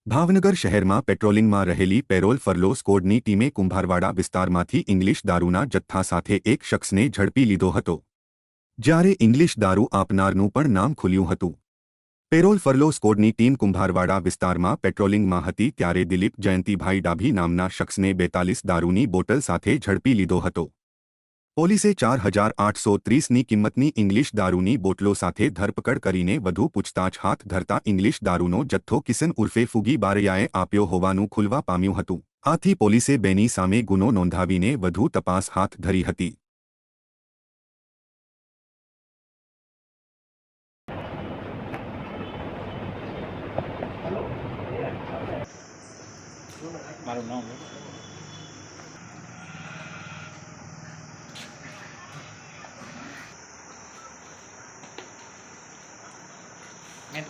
ભાવનગર શહેરમાં પેટ્રોલિંગમાં રહેલી parole furlough સ્કોડની ટીમે કુંભારવાડા વિસ્તારમાંથી ઇંગ્લિશ દારૂના જથ્થા સાથે એક શખ્સને ઝડપી લીધો હતો, જ્યારે ઇંગ્લિશ દારૂ આપનારનું પણ નામ ખુલ્યું હતું। પેરોલ ફરલો સ્કોડની ટીમ કુંભારવાડા વિસ્તારમાં પેટ્રોલિંગમાં હતી ત્યારે દિલીપ જયંતિભાઈ ડાભી નામના શખ્સને 42 દારૂની બોટલ સાથે ઝડપી લીધો હતો। પોલીસે 4830ની કિંમતની ઇંગ્લિશ દારૂની બોટલો સાથે ધરપકડ કરીને વધુ પૂછતાછ હાથ ધરતા ઇંગ્લિશ દારૂનો જથ્થો કિશન ઉર્ફે ફુગી બારૈયાએ આપ્યો હોવાનું ખુલવા પામ્યું હતું। આથી પોલીસે બેની સામે ગુનો નોંધાવીને વધુ તપાસ હાથ ધરી હતી। મારું નામ મેં